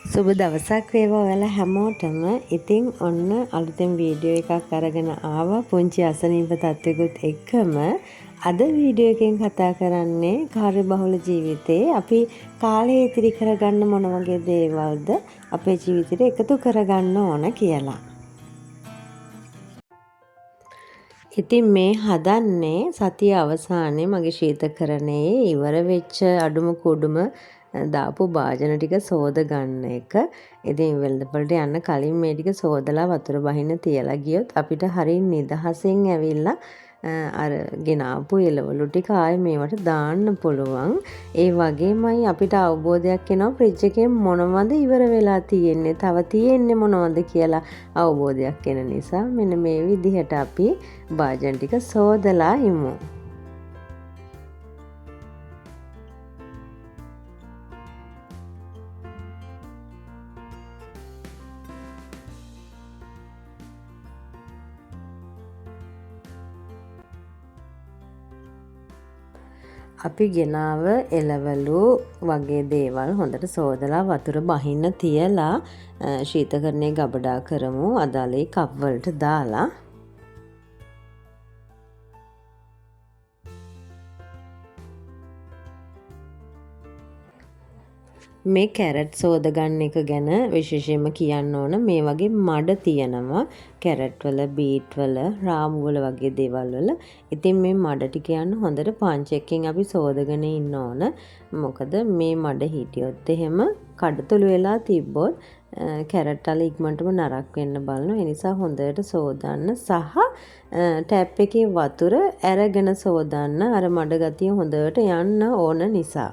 සුබ දවසක් වේවා ඔයාලා හැමෝටම. ඉතින් ඔන්න අලුතෙන් වීඩියෝ එකක් අරගෙන ආවා පුංචි අසනීප තත්ත්වෙකුත් එක්කම. අද වීඩියෝ එකෙන් කතා කරන්නේ කාර්යබහුල ජීවිතේ අපි කාලය ඉතිරි කරගන්න මොන වගේ දේවල්ද අපේ ජීවිතේට එකතු කරගන්න ඕන කියලා. ඉතින් මේ හදන්නේ සතිය අවසානයේ මගේ ශීතකරණයේ ඉවර වෙච්ච අඩුම කුඩුම දාපු භාජන ටික සෝද ගන්න එක. ඉතින් වෙළඳපොළට යන්න කලින් මේ ටික සෝදලා වතුර බහින්න තියලා ගියොත් අපිට හරිය නිදහසෙන් ඇවිල්ලා අර ගෙනාපු එළවලු ටික ආයේ මේවට දාන්න පුළුවන්. ඒ වගේමයි අපිට අවබෝධයක් එනවා ෆ්‍රිජ් එකේ මොනවද ඉවර වෙලා තියෙන්නේ, තව තියෙන්නේ මොනවද කියලා අවබෝධයක් එන නිසා මෙන්න මේ විදිහට අපි භාජන ටික සෝදලා ඉමු. අපි ගෙනාව එළවලු වගේ දේවල් හොඳට සෝදලා වතුර බහින්න තියලා ශීතකරණයේ ගබඩා කරමු. අදාළේ කප් වලට දාලා මේ කැරට් සෝද ගන්න එක ගැන විශේෂයෙන්ම කියන්න ඕන. මේ වගේ මඩ තියෙනවා කැරට් වල, බීට් වල, රාමු වල වගේ දේවල් වල. ඉතින් මේ මඩ ටික යන හොඳට පංච් එකකින් අපි සෝදගෙන ඉන්න ඕන. මොකද මේ මඩ හිටියොත් එහෙම කඩතුළු වෙලා තිබ්බොත් කැරට් වල ඉක්මනටම නරක් වෙන්න බලනවා. ඒ නිසා හොඳට සෝදන්න සහ ටැප් එකේ වතුර අරගෙන සෝදන්න. අර මඩ ගතිය හොඳට යන්න ඕන නිසා.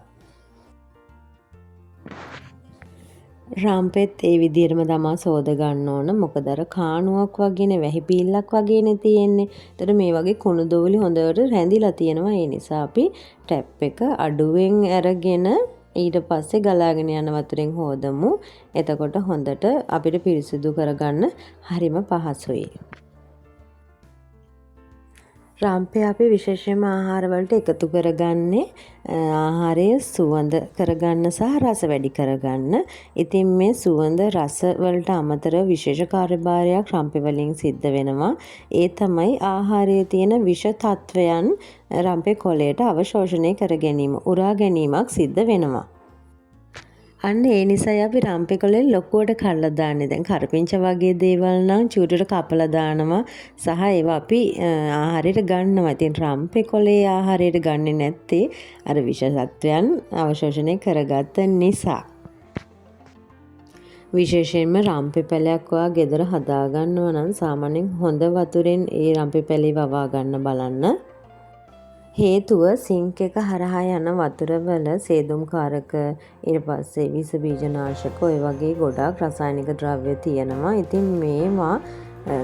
රාම්පෙත් ඒ විදිහටම තමා සෝද ගන්න ඕන. මොකද අර කාණුවක් වගේනේ, වැහි පීල්ලක් වගේනේ තියෙන්නේ. ඒතර මේ වගේ කුණු දෝලි හොඳට රැඳිලා තියෙනවා. ඒ නිසා අපි ටැප් එක අඩුවෙන් අරගෙන ඊට පස්සේ ගලාගෙන යන වතුරෙන් හොදමු. එතකොට හොඳට අපිට පිරිසිදු කරගන්න හරිම පහසුයි. රාම්පේ අපි විශේෂයෙන්ම ආහාර වලට එකතු කරගන්නේ ආහාරයේ සුවඳ කරගන්න සහ රස වැඩි කරගන්න. ඉතින් මේ සුවඳ රස වලට අමතරව විශේෂ කාර්යභාරයක් රාම්පේ වලින් සිද්ධ වෙනවා. ඒ තමයි ආහාරයේ තියෙන විෂ තත්වයන් රාම්පේ කොළයට අවශෝෂණය කර ගැනීම, උරා ගැනීමක් සිද්ධ වෙනවා. අන්න ඒ නිසායි අපි රාම්පේ කොළේ ලොකුවට කඩලා දාන්නේ. දැන් කරපිංච වගේ දේවල් නම් චූටට කපලා දානවා සහ ඒවා අපි ආහාරයට ගන්නවා. ඉතින් රාම්පේ කොළේ ආහාරයට ගන්නේ නැත්තේ අර විෂ සත්වයන් අවශෝෂණය කරගත්ත නිසා. විශේෂයෙන්ම රාම්පේ පැලයක් ඔයා ගෙදර හදා ගන්නවා නම් සාමාන්‍යයෙන් හොඳ වතුරෙන් ඒ රාම්පේ පැලේ වවා ගන්න බලන්න. හේතුව සිංක් එක හරහා යන වතුරවල සේදුම්කාරක, ඊට පස්සේ විස බීජනාශක ඔය වගේ ගොඩාක් රසායනික ද්‍රව්‍ය තියෙනවා. ඉතින් මේවා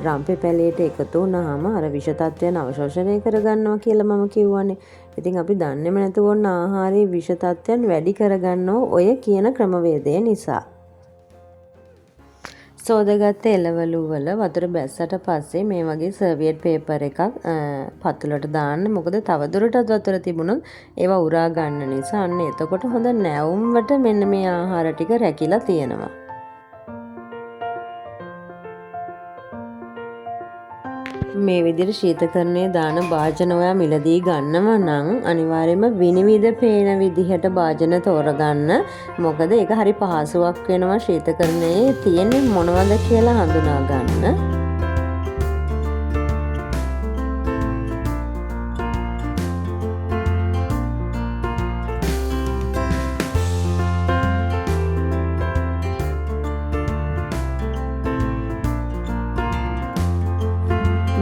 රාම්පේ පැලේට එකතු වුණාම අර විෂ තත්වයන් අවශෝෂණය කරගන්නවා කියලා මම කිව්වනේ. ඉතින් අපි දන්නේම නැතුව ඔන්න ආහාරයේ විෂ තත්වයන් වැඩි කරගන්නෝ ඔය කියන ක්‍රමවේදය නිසා. සෝදාගත්ත එළවලු වල වතුර බැස්සට පස්සේ මේ වගේ සර්වියට් පේපර් එකක් පතුලට දාන්න. මොකද තවදුරටත් වතුර තිබුණොත් ඒවා උරා ගන්න නිසා. අන්න එතකොට හොඳ නැවුම්වට මෙන්න මේ ආහාර ටික රැකිලා තියෙනවා. මේ විදිහට ශීතකරණයේ දාන භාජන ඔයා මිලදී ගන්නවා නම් අනිවාර්යයෙන්ම විනිවිද පේන විදිහට භාජන තෝරගන්න. මොකද ඒක හරි පහසුවක් වෙනවා ශීතකරණයේ තියෙන්නේ මොනවද කියලා හඳුනා ගන්න.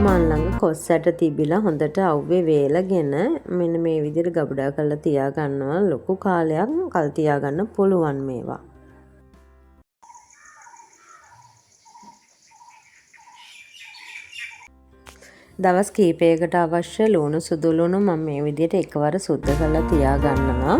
මන් ළඟ කොස් ඇට තිබිලා හොඳට අවුවේ වේලගෙන මෙන්න මේ විදිහට ගබඩා කරලා තියා ගන්නවා. ලොකු කාලයක් කල් තියා ගන්න පුළුවන් මේවා. දවස් කීපයකට අවශ්‍ය ලුණු සුදු ලුණු මම මේ විදිහට එකවර සුද්ධ කරලා තියා ගන්නවා.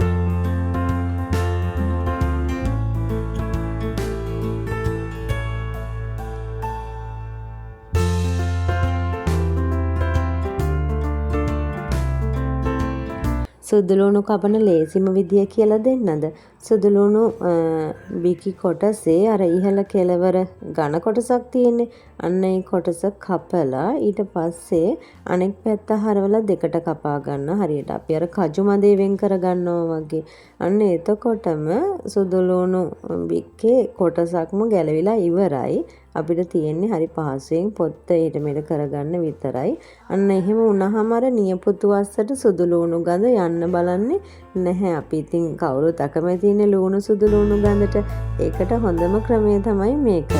සුදු ලුණු කපන ලේසිම විදිය කියලා දෙන්නද? සුදු ලුණු බිකි කොටසේ අර ඉහළ කෙළවර ඝන කොටසක් තියෙන්නේ. අන්න ඒ කොටස කපලා ඊට පස්සේ අනෙක් පැත්ත හරවලා දෙකට කපා ගන්න. හරියට අපි අර කජු මදේ වෙන් කර ගන්නවා වගේ. අන්න එතකොටම සුදු ලුණු බික්කේ කොටසක්ම ගැලවිලා ඉවරයි. අපිට තියෙන්නේ හරි පහසුවෙන් පොත්ත ඊට මෙට කරගන්න විතරයි. අන්න එහෙම වුණාම අර නියපොතු වස්සට සුදු ලුණු ගඳ යන්න බලන්නේ නැහැ. අපි ඉතින් කවුරුත් අකමැතිනේ ලුණු සුදු ලුණු ගඳට. ඒකට හොඳම ක්‍රමය තමයි මේක.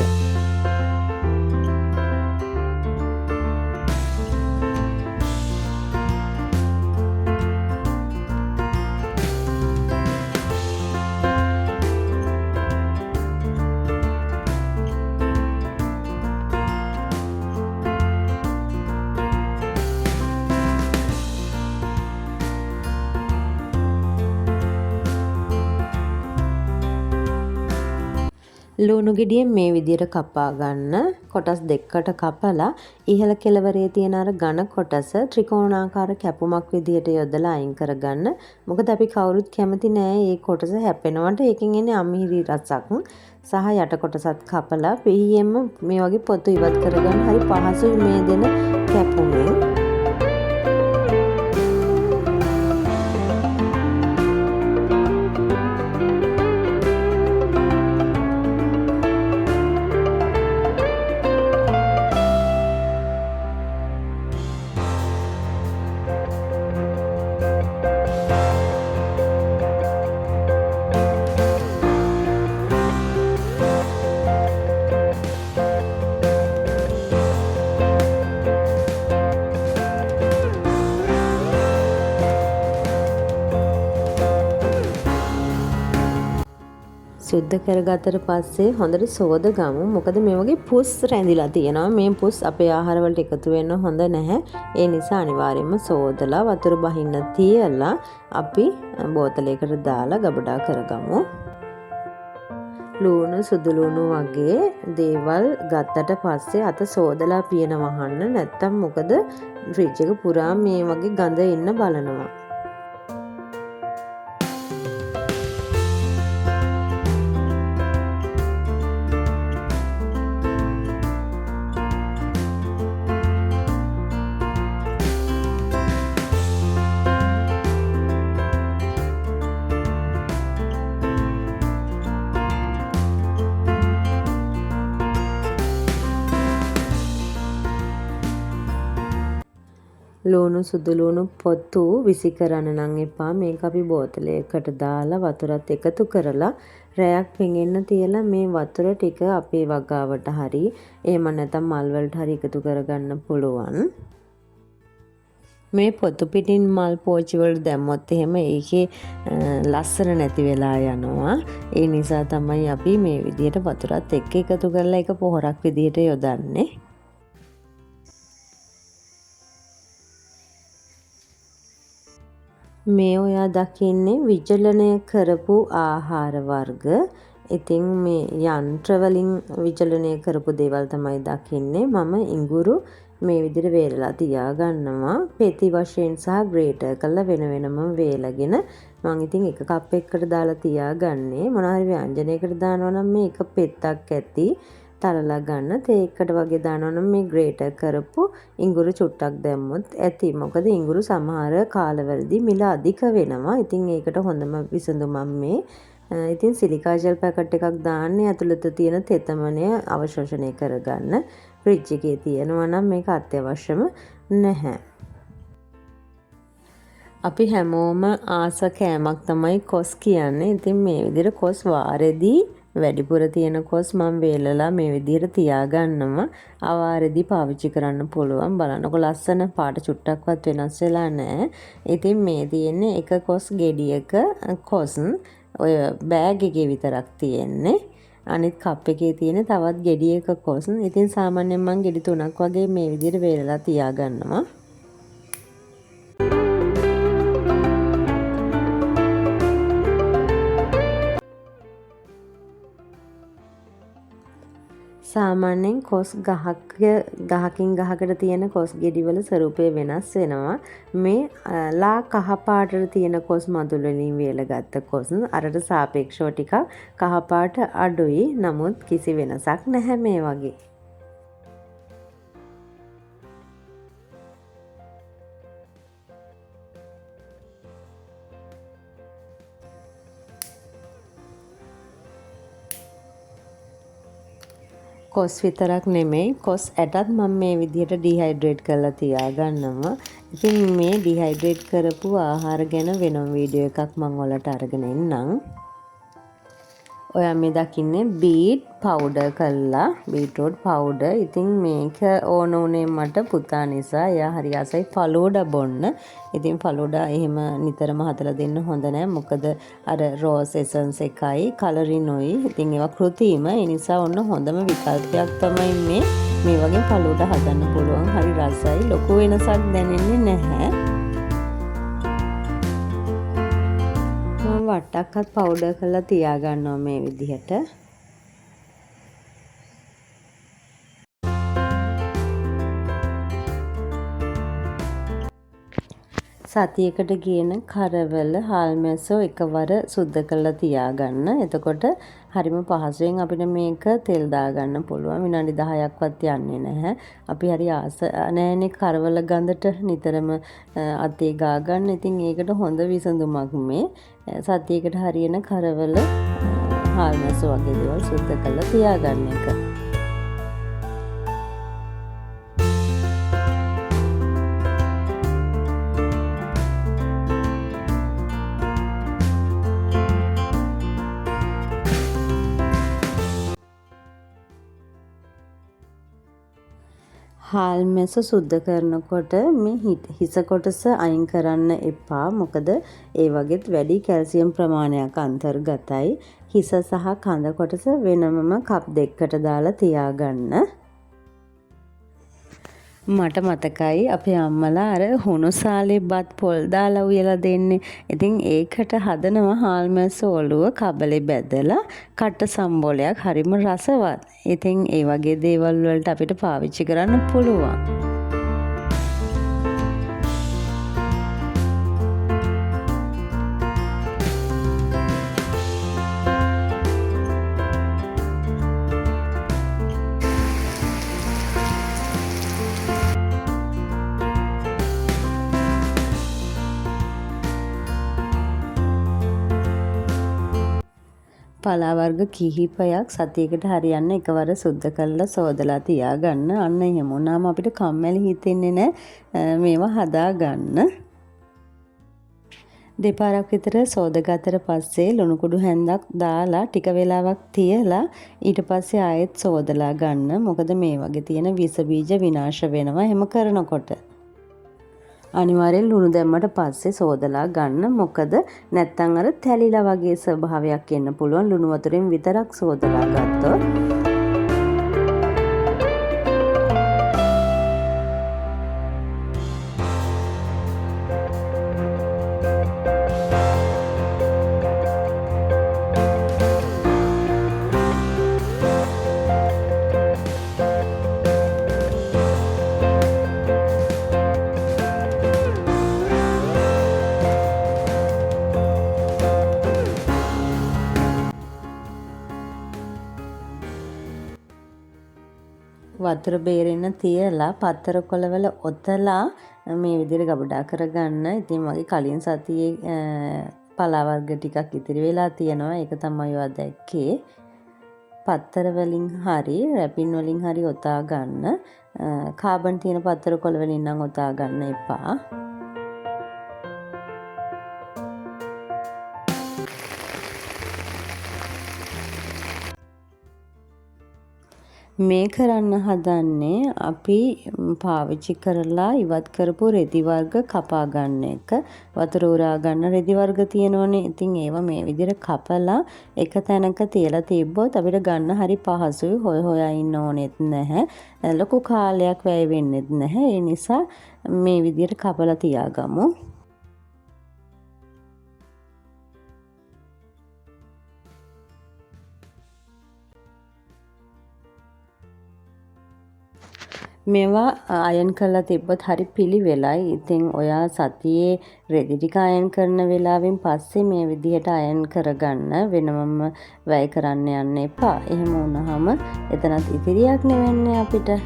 ලුණු ගෙඩියෙන් මේ විදිහට කපා ගන්න. කොටස් දෙකකට කපලා ඉහළ කෙළවරේ තියෙන අර ඝන කොටස ත්‍රිකෝණාකාර කැපුමක් විදිහට යොදලා අයින් කරගන්න. මොකද අපි කවුරුත් කැමති නෑ මේ කොටස හැපෙනවට. ඒකෙන් එන්නේ අමිහිරි රසක්. සහ යට කොටසත් කපලා පිහියෙන්ම මේ වගේ පොතු ඉවත් කරගන්න. හරි පහසුයි මේ දෙන කැපුමෙන්. සුද්ධ කරගත්තට පස්සේ හොඳට සෝද ගමු. මොකද මේ වගේ පුස් රැඳිලා තියෙනවා. මේ පුස් අපේ ආහාර වලට එකතු වෙන්න හොඳ නැහැ. ඒ නිසා අනිවාර්යයෙන්ම සෝදලා වතුර බහින්න තියලා අපි බෝතලයකට දාලා ගබඩා කරගමු. ලුණු සුදු ලුණු වගේ දේවල් ගත්තට පස්සේ අත සෝදලා පියන වහන්න. නැත්තම් මොකද ෆ්‍රිජ් එක පුරා මේ වගේ ගඳ එන්න බලනවා. ලුණු සුදු ලුණු පොතු විසි කරන්න නම් එපා. මේක අපි බෝතලයකට දාලා වතුරත් එකතු කරලා රැයක් පෙඟෙන්න තියලා මේ වතුර ටික අපේ වගාවට හරි එහෙම නැත්නම් මල් වලට හරි එකතු කරගන්න පුළුවන්. මේ පොතු පිටින් මල් පෝච්චි වල දැම්මොත් එහෙම ඒකේ ලස්සන නැති වෙලා යනවා. ඒ නිසා තමයි අපි මේ විදිහට වතුරත් එක්ක එකතු කරලා ඒක පොහොරක් විදිහට යොදන්නේ. මේ ඔයා දකින්නේ විචලනය කරපු ආහාර වර්ග. ඉතින් මේ යන්ත්‍ර වලින් විචලනය කරපු දේවල් තමයි දකින්නේ. මම ඉඟුරු මේ විදිහට වේලලා තියා ගන්නවා. පෙති වශයෙන් සහ ග්‍රේටර් කරලා වෙන වෙනම වේලගෙන මම ඉතින් එක කප් එකකට දාලා තියාගන්නේ. මොනවා හරි ව්‍යංජනයකට දානවා නම් මේ එක පෙත්තක් ඇති තලලා ගන්න. තේ එකට වගේ දානවා නම් මේ ග්‍රේටර් කරපු ඉඟුරු චුට්ටක් දැම්මොත් ඇති. මොකද ඉඟුරු සමහර කාලවලදී මිල අධික වෙනවා. ඉතින් ඒකට හොඳම විසඳුමක් මේ. ඉතින් සිලිකා ජෙල් පැකට් එකක් දාන්නේ ඇතුළත තියෙන තෙතමනය අවශෝෂණය කරගන්න. ෆ්‍රිජ් එකේ තියෙනවා නම් මේක අත්‍යවශ්‍යම නැහැ. අපි හැමෝම ආස කෑමක් තමයි කොස් කියන්නේ. ඉතින් මේ විදිහට කොස් වාරෙදී වැඩිපුර තියෙන කොස් මම වේලලා මේ විදිහට තියාගන්නවා. අවාරෙදී පාවිච්චි කරන්න පුළුවන්. බලන්නකො ලස්සන පාට චුට්ටක්වත් වෙනස් වෙලා නැහැ. ඉතින් මේ තියෙන්නේ එක කොස් ගෙඩියක කොස් ඔය බෑග් එකේ විතරක් තියෙන්නේ. අනිත් කප් එකේ තියෙන තවත් ගෙඩියක කොස්. ඉතින් සාමාන්‍යයෙන් මම ගෙඩි 3ක් වගේ මේ විදිහට වේලලා තියාගන්නවා. සාමාන්‍යයෙන් කොස් ගහකින් ගහකට තියෙන කොස් ගෙඩිවල ස්වරූපය වෙනස් වෙනවා. මේ ලා කහ පාටට තියෙන කොස් මදුළු වලින් වේලගත්ත කොස් අරට සාපේක්ෂව ටිකක් කහ පාට අඩුයි. නමුත් කිසි වෙනසක් නැහැ මේ වගේ. කොස් විතරක් නෙමෙයි කොස් ඇටත් මම මේ විදිහට ඩිහයිඩ්‍රේට් කරලා තියාගන්නවා. ඉතින් මේ ඩිහයිඩ්‍රේට් කරපු ආහාර ගැන වෙනම වීඩියෝ එකක් මම ඔයාලට අරගෙන එන්නම්. ඔයා මේ දකින්නේ බීට් පවුඩර් කරලා බීට්රූට් පවුඩර්. ඉතින් මේක ඕන උනේ මට පුතා නිසා. එයා හරි ආසයි ෆලූඩා බොන්න. ඉතින් ෆලූඩා එහෙම නිතරම හදලා දෙන්න හොඳ නැහැ. මොකද අර රෝස් එසන්ස් එකයි කලරිනුයි. ඉතින් ඒවා කෘතිම. ඒ නිසා ඔන්න හොඳම විකල්පයක් තමයි මේ වගේ ෆලූඩා හදන්න පුළුවන්. හරි රසයි. ලොකු වෙනසක් දැනෙන්නේ නැහැ. වට්ටක්කත් පවුඩර් කරලා තියාගන්නවා මේ විදිහට. සතියකට කියන කරවල හාල්මැස්සෝ එකවර සුද්ධ කරලා තියාගන්න. එතකොට හරිම පහසුවෙන් අපිට මේක තෙල් දාගන්න පුළුවන්. විනාඩි 10ක්වත් යන්නේ නැහැ. අපි හරි ආස නැහැනේ කරවල ගඳට නිතරම අතේ ගා ගන්න. ඉතින් ඒකට හොඳ විසඳුමක් මේ සතියකට හරියන කරවල හාල්මැස්සෝ වගේ දේවල් සුද්ධ කරලා තියාගන්න එක. හාල්මැස්ස සුද්ධ කරනකොට මේ හිස කොටස අයින් කරන්න එපා. මොකද ඒ වගේත් වැඩි කැල්සියම් ප්‍රමාණයක් අන්තර්ගතයි. හිස සහ කඳ කොටස වෙනමම කප් දෙකකට දාලා තියාගන්න. මට මතකයි අපේ අම්මලා අර හුණුසාලේ බත් පොල් දාලා උයලා දෙන්නේ. ඉතින් ඒකට හදනවා හාල්මැස්ස ඔලුව කබලේ බැදලා කට සම්බෝලයක් හරිම රසවත්. ඉතින් ඒ වගේ දේවල් වලට අපිට පාවිච්චි කරන්න පුළුවන්. පලා වර්ග කිහිපයක් සතියකට හරියන්න එකවර සුද්ධ කරලා සෝදලා තියාගන්න. අන්න එහෙම වුණාම අපිට කම්මැලි හිතෙන්නේ නැහැ මේවා හදාගන්න. දෙපාරක් විතර සෝදගත්තට පස්සේ ලුණු කුඩු හැන්දක් දාලා ටික වෙලාවක් තියලා ඊට පස්සේ ආයෙත් සෝදලා ගන්න. මොකද මේ වගේ තියෙන විස බීජ විනාශ වෙනවා එහෙම කරනකොට. අනිවාර්යෙන් ලුණු දැම්මට පස්සේ සෝදලා ගන්න. මොකද නැත්තම් අර තැලිලා වගේ ස්වභාවයක් එන්න පුළුවන් ලුණු වතුරෙන් විතරක් සෝදලා ගත්තොත්. වතුර බේරෙන්න තියලා පත්තර කොළවල ඔතලා මේ විදිහට ගබඩා කරගන්න. ඉතින් මගේ කලින් සතියේ පලා වර්ග ටිකක් ඉතිරි වෙලා තියෙනවා. ඒක තමයි ඔයා දැක්කේ. පත්තර වලින් හරි රැපින් වලින් හරි ඔතා ගන්න. කාබන් තියෙන පත්තර කොළ වලින් නම් ඔතා ගන්න එපා. මේ කරන්න හදන්නේ අපි පාවිච්චි කරලා ඉවත් කරපු රෙදි වර්ග කපා ගන්න එක. වතුර උරා ගන්න රෙදි වර්ග තියෙනවනේ. ඉතින් ඒවා මේ විදිහට කපලා එක තැනක තියලා තිබ්බොත් අපිට ගන්න හරි පහසුයි. හොයා ඉන්න ඕනෙත් නැහැ. ලොකු කාලයක් වැය වෙන්නෙත් නැහැ. ඒ නිසා මේ විදිහට කපලා තියාගමු. මේවා අයන් කරලා තිබ්බත් හරි පිළිවෙලයි. ඉතින් ඔයා සතියේ රෙදි ටික අයන් කරන වෙලාවෙන් පස්සේ මේ විදිහට අයන් කරගන්න. වෙනමම වැය කරන්න යන්න එපා. එහෙම වුණාම එතනත් ඉතිරියක් නෙවෙන්නේ අපිට.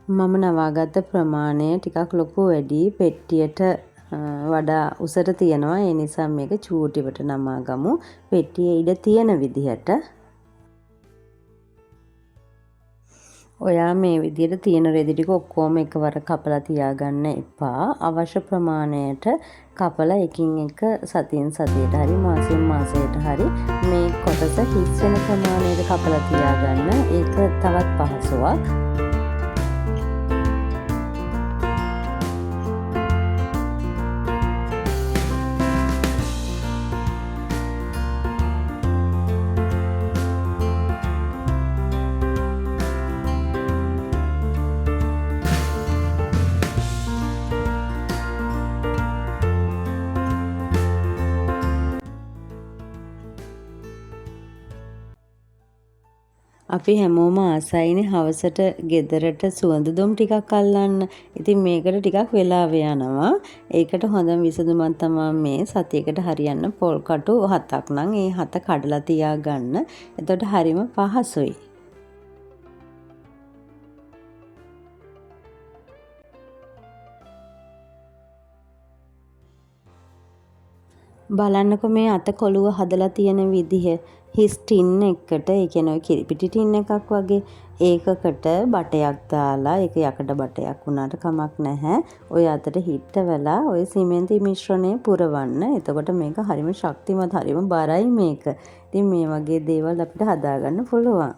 මම නවාගත්ත ප්‍රමාණය ටිකක් ලොකු වැඩි පෙට්ටියට වඩා උසට තියෙනවා. ඒ නිසා මේක චූටිවට නමාගමු. පෙට්ටියේ ඉඩ තියෙන විදිහට. ඔයා මේ විදිහට තියෙන රෙදි ටික ඔක්කොම එකවර කපලා තියාගන්න එපා. අවශ්‍ය ප්‍රමාණයට කපලා එකින් එක සතියෙන් සතියට හරි මාසෙන් මාසයට හරි මේ කොටස හිස් වෙන ප්‍රමාණයට කපලා තියාගන්න. ඒක තවත් පහසුවක්. අපි හැමෝම ආසයිනේ හවසට ගෙදරට සුවඳ දුම් ටිකක් අල්ලන්න. ඉතින් මේකට ටිකක් වෙලාව යනවා. ඒකට හොඳම විසඳුමක් තමයි මේ සතියකට හරියන්න පොල් කටු 7ක් නම් ඒ 7 කඩලා තියාගන්න. එතකොට හරිම පහසුයි. බලන්නකො මේ අත කොළුව හදලා තියෙන විදිහ. හිස් ටින් එකකට, ඒ කියන්නේ කිරිපිටි ටින් එකක් වගේ ඒකකට බටයක් දාලා, ඒක යකඩ බටයක් වුණාට කමක් නැහැ. ඔය අතට හිටවලා ඔය සිමෙන්ති මිශ්‍රණය පුරවන්න. එතකොට මේක හරිම ශක්තිමත්, හරිම බරයි මේක. ඉතින් මේ වගේ දේවල් අපිට හදාගන්න පුළුවන්.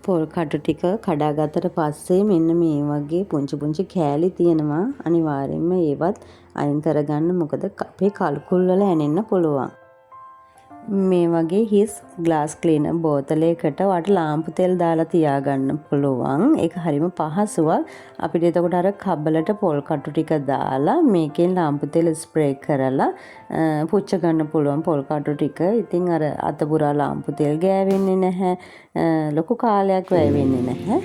පොල් කටු ටික කඩාගත්තට පස්සේ මෙන්න මේ වගේ පුංචි පුංචි කෑලි තියෙනවා. අනිවාර්යෙන්ම ඒවත් අයින් කරගන්න. මොකද අපේ කල්කුල් වල ඇනෙන්න පුළුවන්. මේ වගේ හිස් ග්ලාස් ක්ලීනර් බෝතලයකට වට ලාම්පු තෙල් දාලා තියාගන්න පුළුවන්. ඒක හරිම පහසුවක්. අපිට එතකොට අර කබලට පොල් කටු ටික දාලා මේකෙන් ලාම්පු තෙල් ස්ප්‍රේ කරලා පුච්ච ගන්න පුළුවන් පොල් කටු ටික. ඉතින් අර අතපුරා ලාම්පු තෙල් ගෑවෙන්නේ නැහැ. ලොකු කාලයක් වැය වෙන්නේ නැහැ.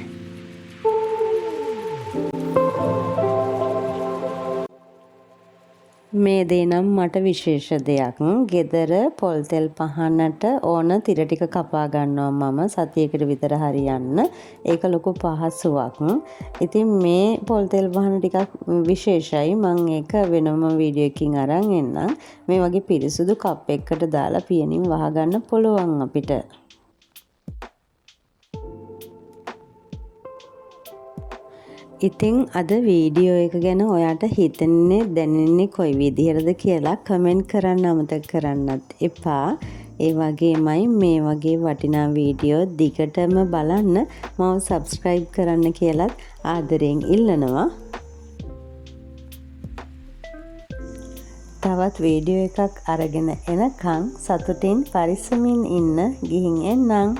මේ දේ නම් මට විශේෂ දෙයක්. ගෙදර පොල් තෙල් පහනට ඕන තිර ටික කපා ගන්නවා මම සතියකට විතර හරියන්න. ඒක ලොකු පහසුවක්. ඉතින් මේ පොල් තෙල් පහන ටිකක් විශේෂයි. මම ඒක වෙනම වීඩියෝ එකකින් අරන් එන්නම්. මේ වගේ පිරිසුදු කප් එකකට දාලා පියනින් වහගන්න පුළුවන් අපිට. ඉතින් අද වීඩියෝ එක ගැන ඔයාට හිතෙන්නේ දැනෙන්නේ කොයි විදිහටද කියලා කමෙන්ට් කරන්න අමතක කරන්නත් එපා. ඒ වගේමයි මේ වගේ වටිනා වීඩියෝ දිගටම බලන්න මම සබ්ස්ක්‍රයිබ් කරන්න කියලාත් ආදරයෙන් ඉල්ලනවා. තවත් වීඩියෝ එකක් අරගෙන එනකන් සතුටින් පරිස්සමින් ඉන්න. ගිහින් එන්නම්.